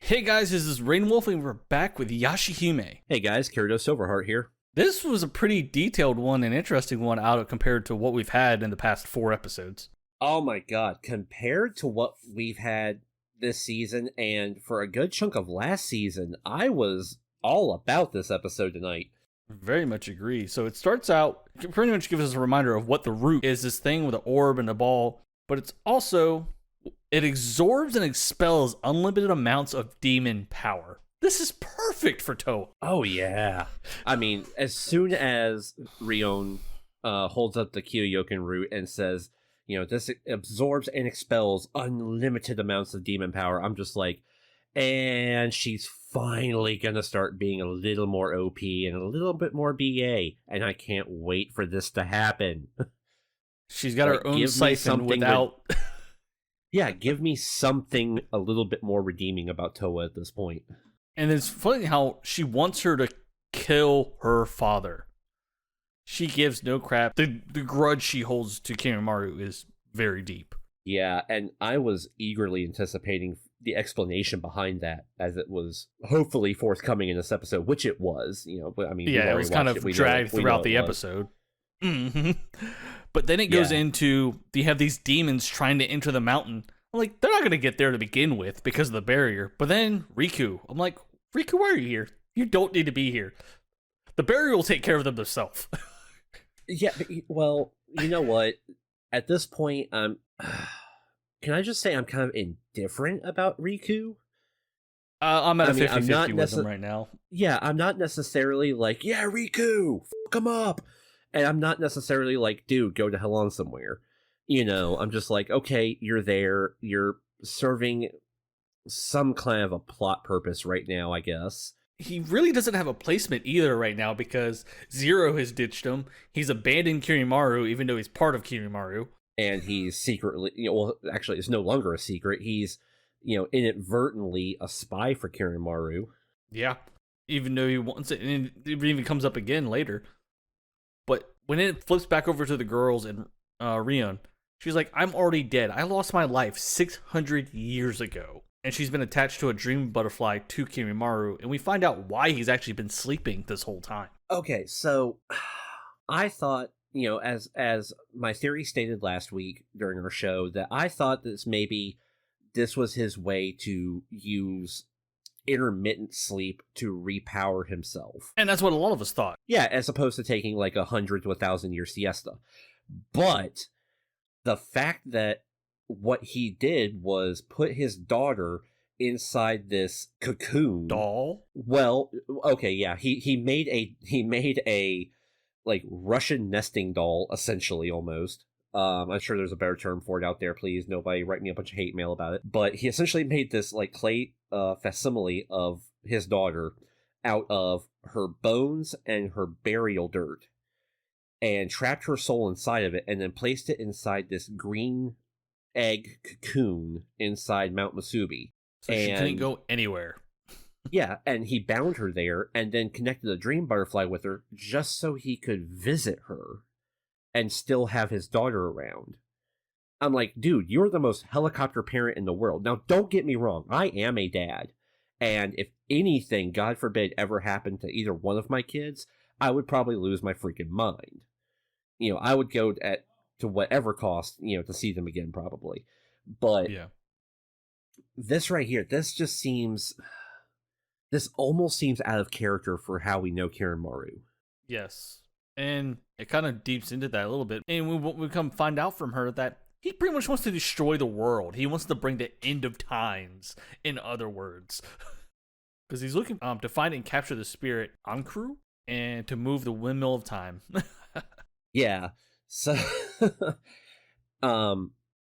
Hey guys, this is Rain Wolf and we're back with Yashahime. Hey guys, Kirito Silverheart here. This was a pretty detailed one and interesting one out compared to what we've had in the past 4 episodes. Oh my god, compared to what we've had this season and for a good chunk of last season, I was all about this episode tonight. Very much agree. So it starts out, it pretty much gives us a reminder of what the root is, this thing with the orb and the ball, but it's also, it absorbs and expels unlimited amounts of demon power. This is perfect for Toa. Oh yeah. I mean, as soon as Rion holds up the Kyoyoken root and says, you know, this absorbs and expels unlimited amounts of demon power, I'm just like, and she's finally gonna start being a little more OP and a little bit more BA, and I can't wait for this to happen. She's got her own siphon without... Yeah, give me something a little bit more redeeming about Toa at this point. And it's funny how she wants her to kill her father. She gives no crap. The grudge she holds to Kimimaro is very deep. Yeah, and I was eagerly anticipating the explanation behind that, as it was hopefully forthcoming in this episode, which it was. You know, but I mean, yeah, it was kind of dragged throughout the episode. Mm-hmm. But then it goes into, you have these demons trying to enter the mountain. I'm like, they're not going to get there to begin with because of the barrier. But then Riku, I'm like, Riku, why are you here? You don't need to be here. The barrier will take care of them themselves. Yeah, well, you know what? At this point, can I just say I'm kind of indifferent about Riku? I'm at a 50-50 with him right now. Yeah, I'm not necessarily like, yeah, Riku, fuck him up. And I'm not necessarily like, dude, go to hell on somewhere. You know, I'm just like, okay, you're there. You're serving some kind of a plot purpose right now, I guess. He really doesn't have a placement either right now because Zero has ditched him. He's abandoned Kirimaru, even though he's part of Kirimaru. And he's secretly, you know, well, actually, it's no longer a secret. He's, you know, inadvertently a spy for Kirimaru. Yeah, even though he wants it, and it even comes up again later. But when it flips back over to the girls and Rion, she's like, I'm already dead. I lost my life 600 years ago. And she's been attached to a dream butterfly to Kirimaru, and we find out why he's actually been sleeping this whole time. Okay, so I thought, you know, as my theory stated last week during our show, that I thought this was his way to use intermittent sleep to repower himself. And that's what a lot of us thought. Yeah, as opposed to taking like 100 to 1,000 year siesta. But the fact that what he did was put his daughter inside this cocoon doll. Well, okay, yeah, he made a like Russian nesting doll, essentially, almost. I'm sure there's a better term for it out there. Please, nobody write me a bunch of hate mail about it. But he essentially made this like clay facsimile of his daughter out of her bones and her burial dirt, and trapped her soul inside of it, and then placed it inside this green egg cocoon inside Mount Masubi. So she couldn't go anywhere. Yeah, and he bound her there and then connected a dream butterfly with her just so he could visit her and still have his daughter around. I'm like, dude, you're the most helicopter parent in the world. Now, don't get me wrong. I am a dad. And if anything, God forbid, ever happened to either one of my kids, I would probably lose my freaking mind. You know, I would go to whatever cost, you know, to see them again, probably. But yeah, this right here, this almost seems out of character for how we know Kirimaru. Yes. And it kind of deeps into that a little bit. And we come find out from her that he pretty much wants to destroy the world. He wants to bring the end of times, in other words. Because he's looking to find and capture the spirit Ankuru and to move the windmill of time. Yeah. So,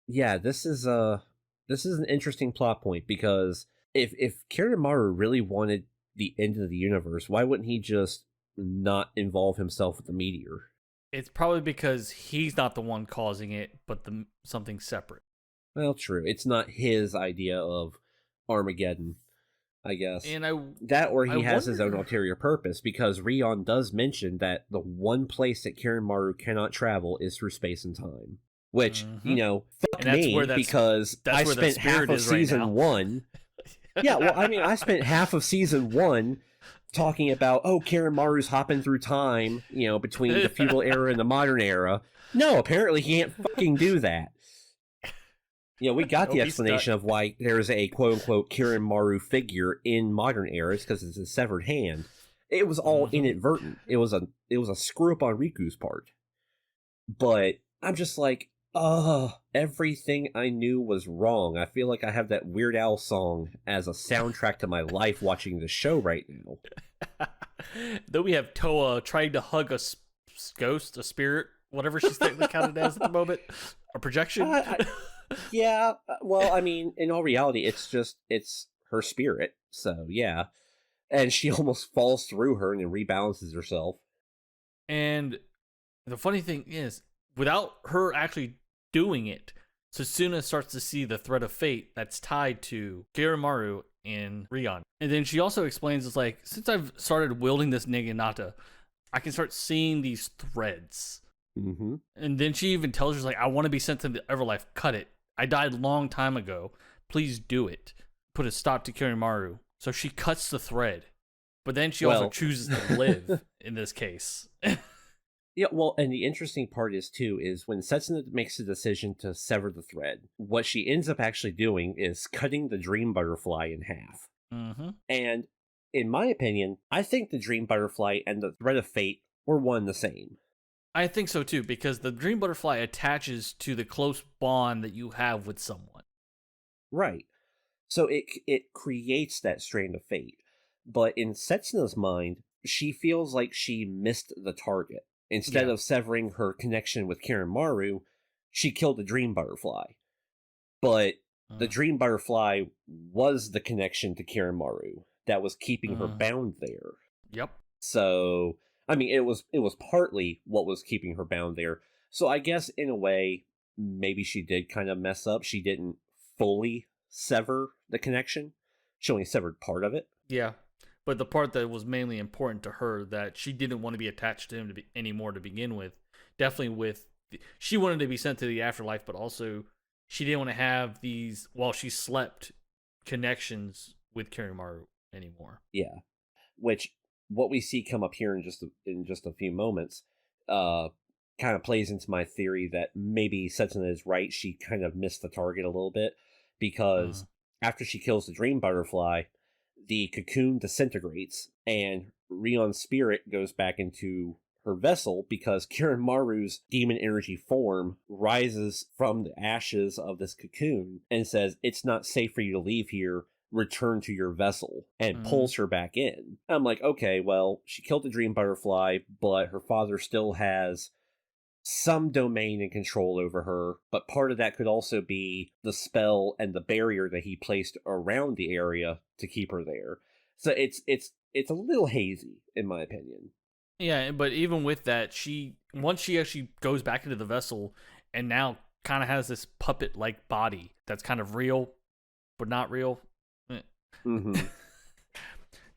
yeah, this is an interesting plot point, because if Kirimaru really wanted the end of the universe, why wouldn't he just not involve himself with the meteor? It's probably because he's not the one causing it, but something separate. Well, true. It's not his idea of Armageddon, I guess. And he has his own ulterior purpose, because Rion does mention that the one place that Kirimaru cannot travel is through space and time. Which, you know, fuck me, because I spent half of season 1 Yeah, well, I mean, I spent half of season 1 talking about, oh, Karen Maru's hopping through time, between the feudal era and the modern era. No, apparently he can't fucking do that. We got the explanation of why there's a quote-unquote Karen Maru figure in modern eras, because it's a severed hand. It was all inadvertent. It was a screw-up on Riku's part. But I'm just like, everything I knew was wrong. I feel like I have that Weird Al song as a soundtrack to my life watching the show right now. Then we have Toa trying to hug a ghost, a spirit, whatever she's technically counted as at the moment. A projection? Yeah, well, I mean, in all reality, it's her spirit, so yeah. And she almost falls through her and then rebalances herself. And the funny thing is, without her actually doing it, Setsuna starts to see the thread of fate that's tied to Kirimaru and Rion. And then she also explains, it's like, since I've started wielding this Naginata, I can start seeing these threads. Mm-hmm. And then she even tells her, like, I want to be sent to the Everlife. Cut it. I died a long time ago. Please do it. Put a stop to Kirimaru. So she cuts the thread. But then she also chooses to live in this case. Yeah, well, and the interesting part is when Setsuna makes the decision to sever the thread, what she ends up actually doing is cutting the dream butterfly in half. Mm-hmm. And in my opinion, I think the dream butterfly and the thread of fate were one and the same. I think so too, because the dream butterfly attaches to the close bond that you have with someone. Right. So it creates that strand of fate. But in Setsuna's mind, she feels like she missed the target. Instead of severing her connection with Kirimaru, she killed the dream butterfly. But the dream butterfly was the connection to Kirimaru that was keeping her bound there. Yep. So, I mean, it was partly what was keeping her bound there. So I guess in a way, maybe she did kind of mess up. She didn't fully sever the connection. She only severed part of it. Yeah. But the part that was mainly important to her, that she didn't want to be attached to him anymore to begin with, definitely she wanted to be sent to the afterlife, but also she didn't want to have these, while she slept, connections with Kirimaru anymore. Yeah. Which, what we see come up here in just a few moments, kind of plays into my theory that maybe Setsuna is right. She kind of missed the target a little bit, because after she kills the dream butterfly, the cocoon disintegrates and Rion's spirit goes back into her vessel, because Kirimaru's demon energy form rises from the ashes of this cocoon and says, it's not safe for you to leave here, return to your vessel, and pulls her back in. I'm like, okay, well, she killed the dream butterfly, but her father still has some domain and control over her, but part of that could also be the spell and the barrier that he placed around the area to keep her there. So it's a little hazy, in my opinion. Yeah, but even with that, once she actually goes back into the vessel and now kind of has this puppet-like body that's kind of real, but not real.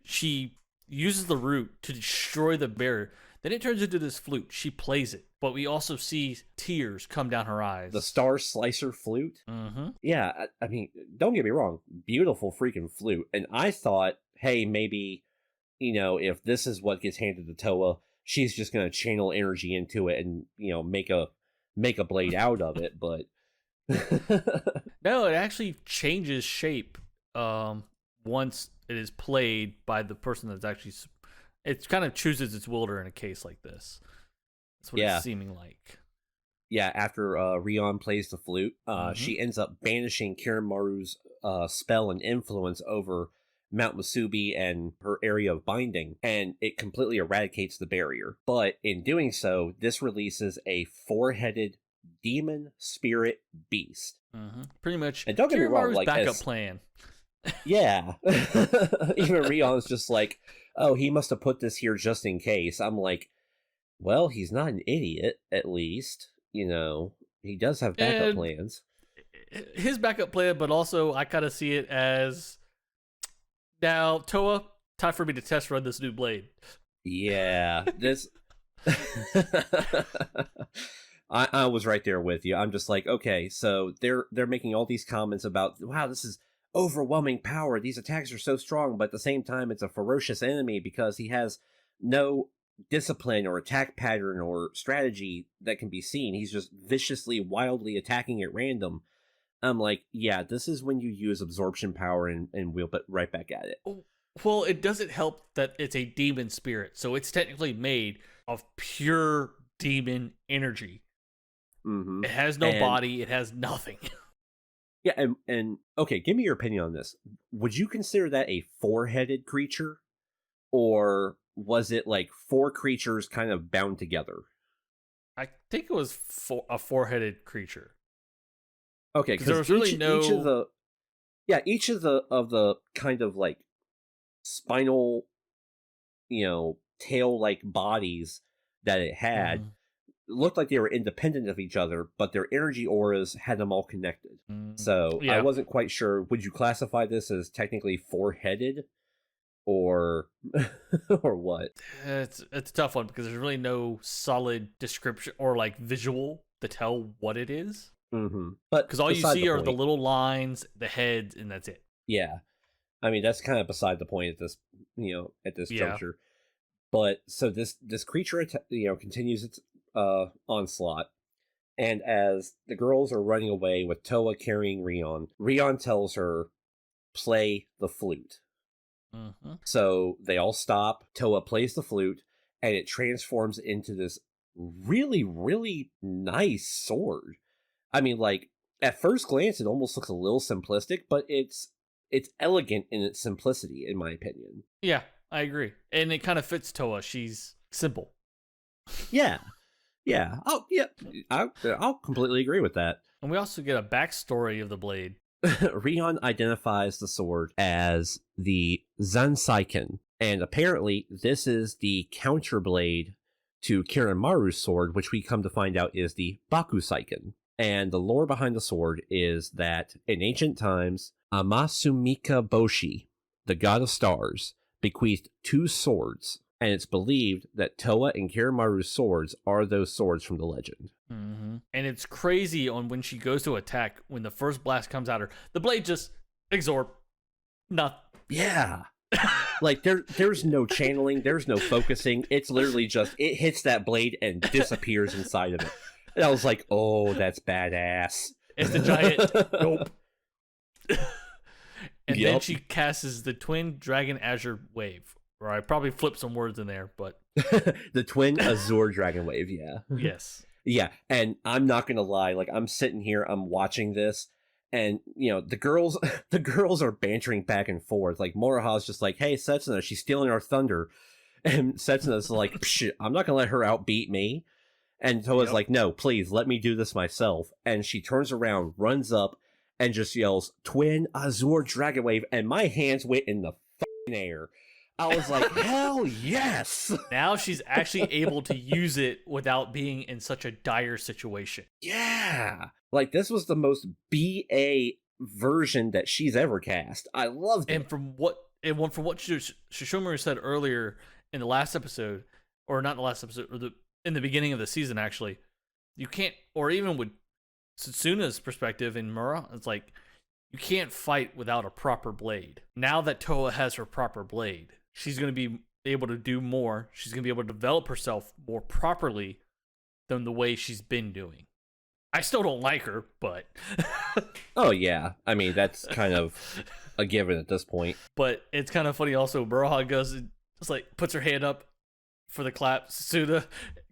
She uses the root to destroy the barrier. Then it turns into this flute. She plays it, but we also see tears come down her eyes. The Star Slicer flute? Mm-hmm. Yeah, I mean, don't get me wrong. Beautiful freaking flute. And I thought, hey, maybe, if this is what gets handed to Toa, she's just going to channel energy into it and, make a blade out of it. But no, it actually changes shape once it is played by the person that's actually... It kind of chooses its wielder in a case like this. That's what it's seeming like. Yeah, after Rion plays the flute, she ends up banishing Kirimaru's spell and influence over Mount Musubi and her area of binding, and it completely eradicates the barrier. But in doing so, this releases a four-headed demon spirit beast. Pretty much. And don't get me wrong, like, backup plan. Yeah. Even Rion's just like, oh, he must have put this here just in case. I'm like, well, he's not an idiot, at least. He does have backup plans. His backup plan, but also I kind of see it as, now, Toa, time for me to test run this new blade. Yeah, this... I was right there with you. I'm just like, okay, so they're making all these comments about, wow, this is overwhelming power. These attacks are so strong, but at the same time, it's a ferocious enemy because he has no discipline or attack pattern or strategy that can be seen. He's just viciously, wildly attacking at random. I'm like, yeah, this is when you use absorption power and wheel it right back at it. Well, it doesn't help that it's a demon spirit, so it's technically made of pure demon energy. Mm-hmm. It has no body. It has nothing. Yeah, and okay, give me your opinion on this. Would you consider that a four-headed creature? Or was it like four creatures kind of bound together? I think it was a four-headed creature. Okay, because there was really no each of the kind of like spinal, tail-like bodies that it had looked like they were independent of each other, but their energy auras had them all connected. So I wasn't quite sure. Would you classify this as technically four-headed? Or or what? It's a tough one because there's really no solid description or like visual to tell what it is. Mm-hmm. But because all you see are the little lines, the heads, and that's it. Yeah, I mean that's kind of beside the point at this juncture. But so this creature continues its onslaught, and as the girls are running away with Toa carrying Rion tells her, "Play the flute." Mm-hmm. So they all stop. Toa plays the flute, and it transforms into this really, really nice sword. I mean, like, at first glance, it almost looks a little simplistic, but it's elegant in its simplicity, in my opinion. Yeah, I agree. And it kind of fits Toa. She's simple. Yeah. Yeah. Oh, yeah. I'll completely agree with that. And we also get a backstory of the blade. Rion identifies the sword as the Zansaiken, and apparently this is the counterblade to Kiranmaru's sword, which we come to find out is the Bakusaiken. And the lore behind the sword is that in ancient times, Amasumika Boshi, the god of stars, bequeathed two swords, and it's believed that Toa and Kiranmaru's swords are those swords from the legend. Mm-hmm. And it's crazy on when she goes to attack, when the first blast comes at her, the blade just absorb. Nothing. Yeah. Like there's no channeling, there's no focusing. It's literally just it hits that blade and disappears inside of it. And I was like, oh, that's badass. It's the giant nope. And then she casts the twin dragon azure wave. Or I probably flipped some words in there, but the twin azure dragon wave, yeah. Yes. Yeah, and I'm not gonna lie, like I'm sitting here, I'm watching this, and the girls are bantering back and forth. Like Moroha's just like, hey, Setsuna, she's stealing our thunder. And Setsuna's like, psh, I'm not gonna let her outbeat me. And Toa's like, no, please, let me do this myself. And she turns around, runs up, and just yells, Twin Azure Dragon Wave, and my hands went in the fucking air. I was like, hell yes! Now she's actually able to use it without being in such a dire situation. Yeah! Like, this was the most BA version that she's ever cast. I loved it. And from what Shishomaru said earlier in the last episode, or not in the last episode, or in the beginning of the season, actually, you can't, or even with Satsuna's perspective in Mura, it's like, you can't fight without a proper blade. Now that Toa has her proper blade, she's going to be able to do more. She's going to be able to develop herself more properly than the way she's been doing. I still don't like her, but... Oh, yeah. I mean, that's kind of a given at this point. But it's kind of funny also, Moroha goes and just like puts her hand up for the clap. Suna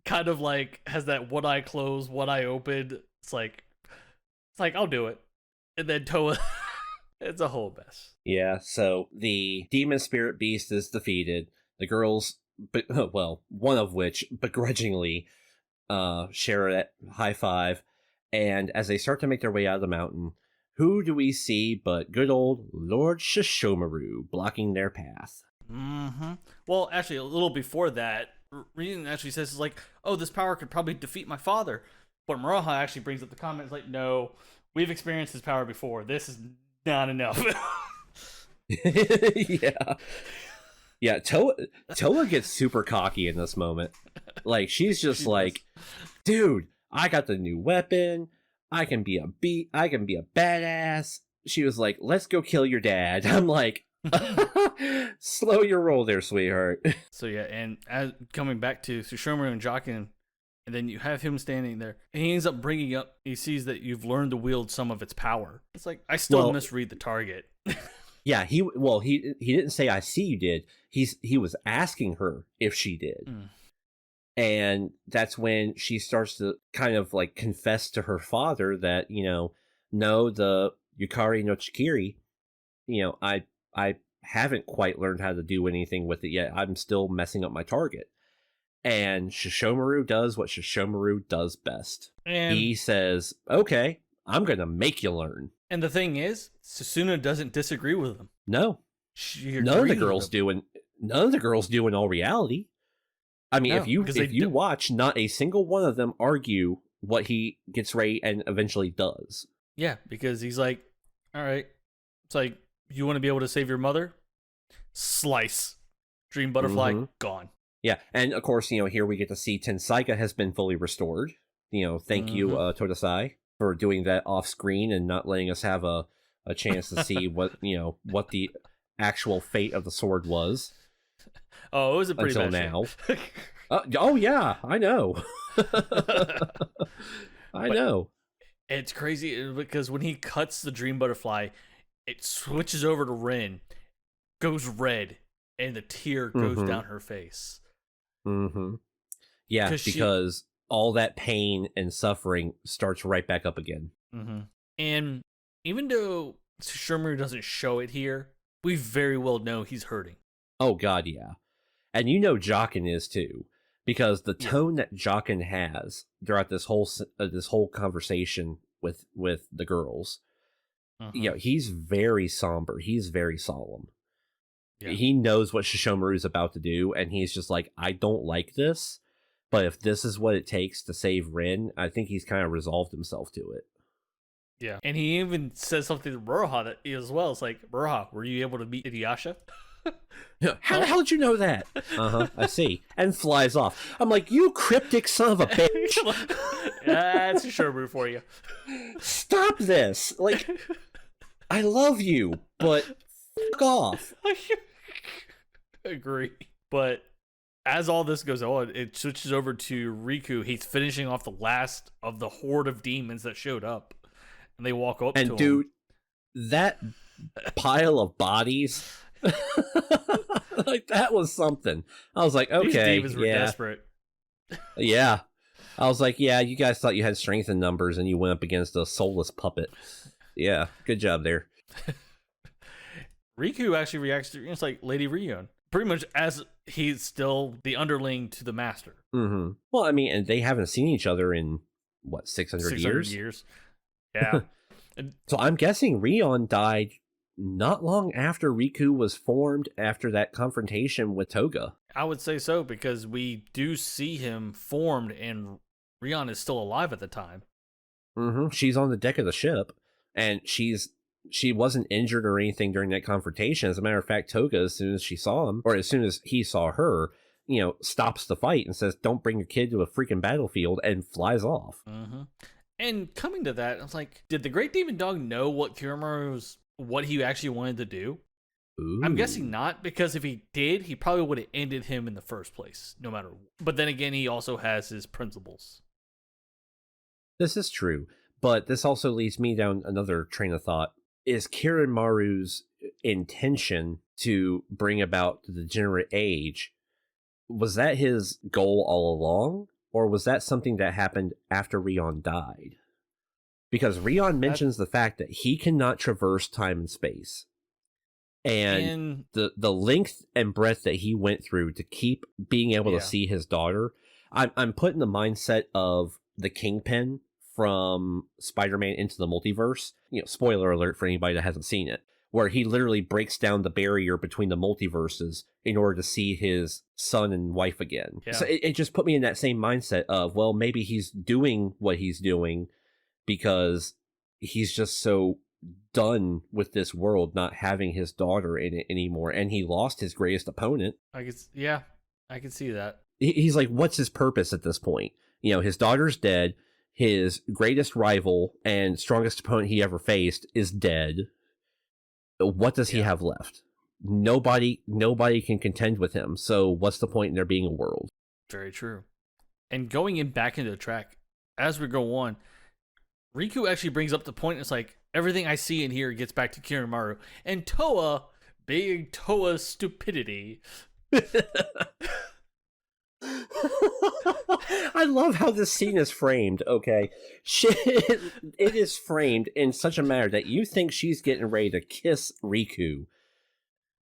kind of like has that one eye closed, one eye open. It's like, I'll do it. And then Toa, it's a whole mess. Yeah, so the demon spirit beast is defeated. The girls, well, one of which begrudgingly share a high five. And as they start to make their way out of the mountain, who do we see but good old Lord Shishomaru blocking their path? Mm-hmm. Well, actually, a little before that, Rion actually says, it's like, oh, this power could probably defeat my father. But Moroha actually brings up the comment, like, no, we've experienced this power before. This is not enough. Yeah. Yeah, Toa gets super cocky in this moment. Like, she's just like, dude, I got the new weapon. I can be a badass. she was like, let's go kill your dad. I'm like, slow your roll there, sweetheart. So yeah, and coming back to Sushomaru and Jockin, and then you have him standing there, and he ends up bringing up, he sees that you've learned to wield some of its power. It's like, I still misread the target. Yeah, he didn't say I see you did. He was asking her if she did. And that's when she starts to kind of like confess to her father that, no, the Yukari no Chikiri, I haven't quite learned how to do anything with it yet. I'm still messing up my target. And Shishomaru does what Shishomaru does best. And he says, okay, I'm going to make you learn. And the thing is, Sasuna doesn't disagree with him. No. None of the girls do in all reality. I mean, if you watch, not a single one of them argue what he gets ready and eventually does. Yeah, because he's like, all right, it's like, you want to be able to save your mother? Slice. Dream Butterfly, gone. Yeah, and of course, here we get to see Tensaiga has been fully restored. Thank you, Todasai, for doing that off screen and not letting us have a chance to see what the actual fate of the sword was. Oh, it was a pretty until bad now. Oh yeah, I know. I know. It's crazy because when he cuts the Dream Butterfly, it switches over to Rin, goes red, and the tear goes down her face. Yeah, because all that pain and suffering starts right back up again. And even though Shishomaru doesn't show it here, we very well know he's hurting. Oh god, yeah. And Jockin is too, because the tone that Jockin has throughout this whole conversation with the girls, he's very somber. He's very solemn. Yeah. He knows what Shishomaru is about to do, and he's just like, I don't like this, but if this is what it takes to save Rin, I think he's kind of resolved himself to it. Yeah, and he even says something to Muroha as well. It's like, Muroha, were you able to meet Inuyasha? How the hell did you know that? I see. And flies off. I'm like, you cryptic son of a bitch. That's a Sherman for you. Stop this. Like, I love you, but fuck off. Agree. But as all this goes on, it switches over to Riku. He's finishing off the last of the horde of demons that showed up. And they walk up to him. And dude, that pile of bodies... like, that was something. I was like, okay, these demons were desperate. Yeah, I was like, yeah, you guys thought you had strength in numbers, and you went up against a soulless puppet. Yeah, good job there. Riku actually reacts to it's like Lady Rion, pretty much as he's still the underling to the master. Well, I mean, and they haven't seen each other in what 600 years. Yeah. So I'm guessing Rion died not long after Riku was formed after that confrontation with Toga. I would say so, because we do see him formed and Rion is still alive at the time. She's on the deck of the ship, and she wasn't injured or anything during that confrontation. As a matter of fact, Toga, as soon as she saw him, or as soon as he saw her, stops the fight and says, don't bring your kid to a freaking battlefield, and flies off. And coming to that, I was like, did the Great Demon Dog know what he actually wanted to do? Ooh. I'm guessing not, because if he did, he probably would have ended him in the first place, no matter what. But then again, he also has his principles. This is true, but this also leads me down another train of thought. Is Kirinmaru's intention to bring about the degenerate age, was that his goal all along, or was that something that happened after Rion died? Because Rion mentions the fact that he cannot traverse time and space. And the length and breadth that he went through to keep being able to see his daughter, I'm put in the mindset of the Kingpin from Spider-Man Into the Multiverse. Spoiler alert for anybody that hasn't seen it, where he literally breaks down the barrier between the multiverses in order to see his son and wife again. Yeah. So it just put me in that same mindset of, well, maybe he's doing what he's doing because he's just so done with this world not having his daughter in it anymore, and he lost his greatest opponent. I could see that. He's like, what's his purpose at this point? His daughter's dead, his greatest rival and strongest opponent he ever faced is dead, what does he have left? Nobody can contend with him. So what's the point in there being a world? Very true. And going back into the track, as we go on, Riku actually brings up the point. It's like, everything I see and hear gets back to Kirinmaru. And Toa, being Toa's stupidity. I love how this scene is framed, okay? It is framed in such a manner that you think she's getting ready to kiss Riku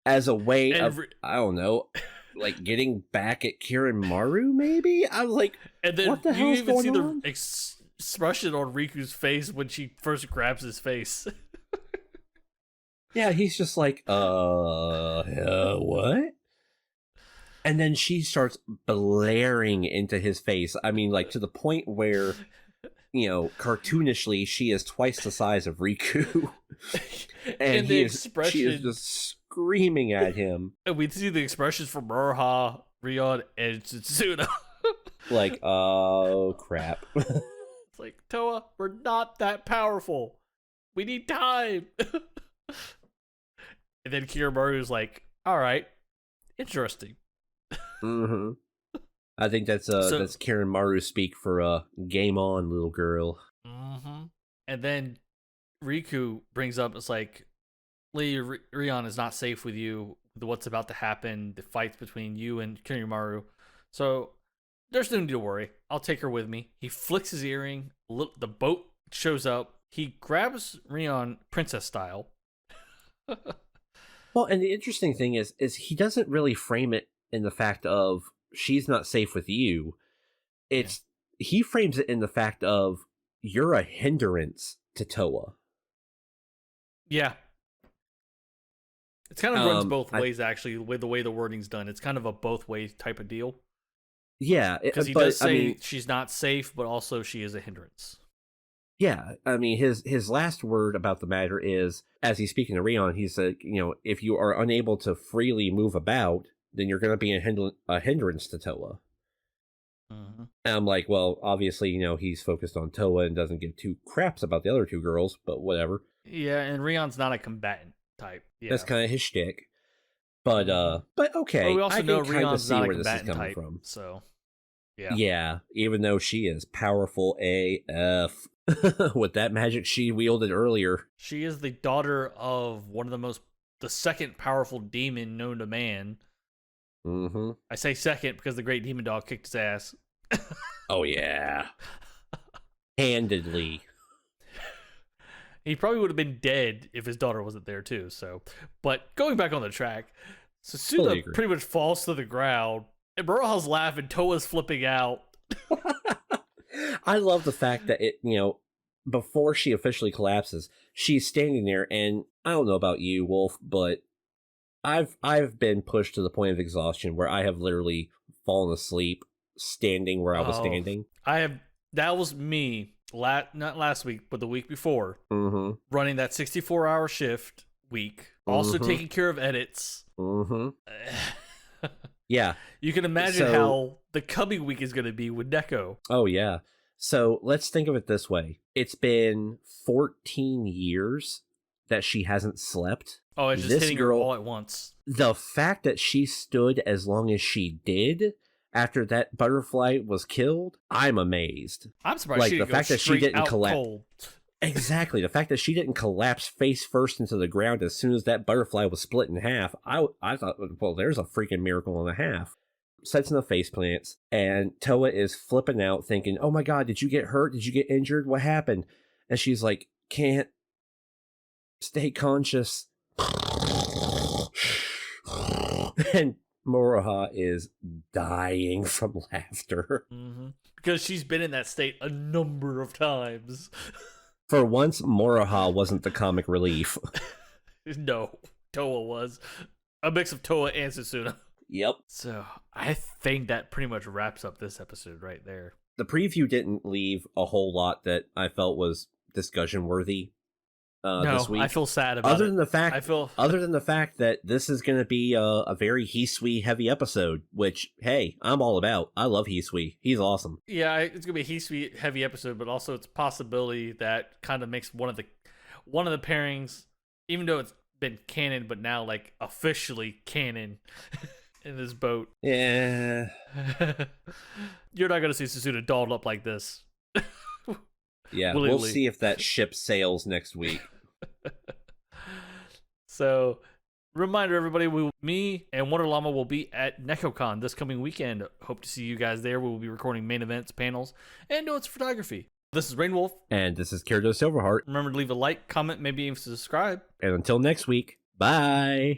as a way of, I don't know, like getting back at Kirinmaru, maybe? I'm like, and then what the hell is going on? You even see the expression on Riku's face when she first grabs his face. Yeah, he's just like, what? And then she starts blaring into his face. I mean, like, to the point where, cartoonishly, she is twice the size of Riku. And she is just screaming at him. And we see the expressions from Moroha, Rion, and Tsutsuna. Like, oh, crap. It's like, Toa, we're not that powerful. We need time. And then Kirinmaru's like, all right, interesting. Mm-hmm. I think that's Kirinmaru speak for game on, little girl. Mm-hmm. And then Riku brings up, it's like, Rion is not safe with you, with what's about to happen, the fights between you and Kirinmaru. So there's no need to worry. I'll take her with me. He flicks his earring, the boat shows up, he grabs Rion princess style. Well, and the interesting thing is he doesn't really frame it in the fact of she's not safe with you. He frames it in the fact of you're a hindrance to Toa. Yeah. It's kind of runs both ways, actually, with the way the wording's done. It's kind of a both ways type of deal. Yeah. Because he does say she's not safe, but also she is a hindrance. Yeah, I mean, his last word about the matter is, as he's speaking to Rion, he said, if you are unable to freely move about, then you're going to be a hindrance to Toa. Mm-hmm. And I'm like, well, obviously, he's focused on Toa and doesn't give two craps about the other two girls, but whatever. Yeah, and Rion's not a combatant type. Yeah. That's kind of his shtick. But okay. Well, we also know Rion's not a where this is combatant coming type, from. So, yeah. Yeah, even though she is powerful AF. With that magic she wielded earlier. She is the daughter of one of the second powerful demon known to man. Mm-hmm. I say second because the great demon dog kicked his ass. Oh, yeah. Handedly. He probably would have been dead if his daughter wasn't there, too. So, but going back on the track, Sasuna pretty much falls to the ground, and Moroha's laughing, Toa's flipping out. I love the fact that before she officially collapses, she's standing there, and I don't know about you, Wolf, but I've been pushed to the point of exhaustion where I have literally fallen asleep standing where I was standing. That was me, not last week, but the week before, running that 64-hour shift week, also taking care of edits. Yeah. You can imagine how the coming week is going to be with Neko. Oh, yeah. So let's think of it this way. It's been 14 years that she hasn't slept. Oh, it's just hitting her all at once. The fact that she stood as long as she did after that butterfly was killed, I'm amazed. I'm surprised the fact that she didn't collapse. Exactly. The fact that she didn't collapse face first into the ground as soon as that butterfly was split in half, I thought, well, there's a freaking miracle and a half. Sets in the face plants, and Toa is flipping out, thinking, oh my god, did you get hurt? Did you get injured? What happened? And she's like, can't stay conscious. And Moroha is dying from laughter. Because she's been in that state a number of times. For once, Moroha wasn't the comic relief. No, Toa was. A mix of Toa and Sasuna. Yep. So I think that pretty much wraps up this episode right there. The preview didn't leave a whole lot that I felt was discussion worthy. This week. I feel sad about other it. Than the fact, other than the fact that this is going to be a very Hisui heavy episode, which, hey, I'm all about. I love Hisui. He's awesome. Yeah, it's going to be a Hisui heavy episode, but also it's a possibility that kind of makes one of the pairings, even though it's been canon, but now like officially canon in this boat. Yeah. You're not gonna see Susuda dolled up like this. Yeah, Willingly. we'll see if that ship sails next week. So, reminder everybody, me and Wonder Llama will be at NecoCon this coming weekend. Hope to see you guys there. We will be recording main events, panels, and notes photography. This is Rainwolf. And this is Kirido Silverheart. Remember to leave a like, comment, maybe even subscribe. And until next week, bye!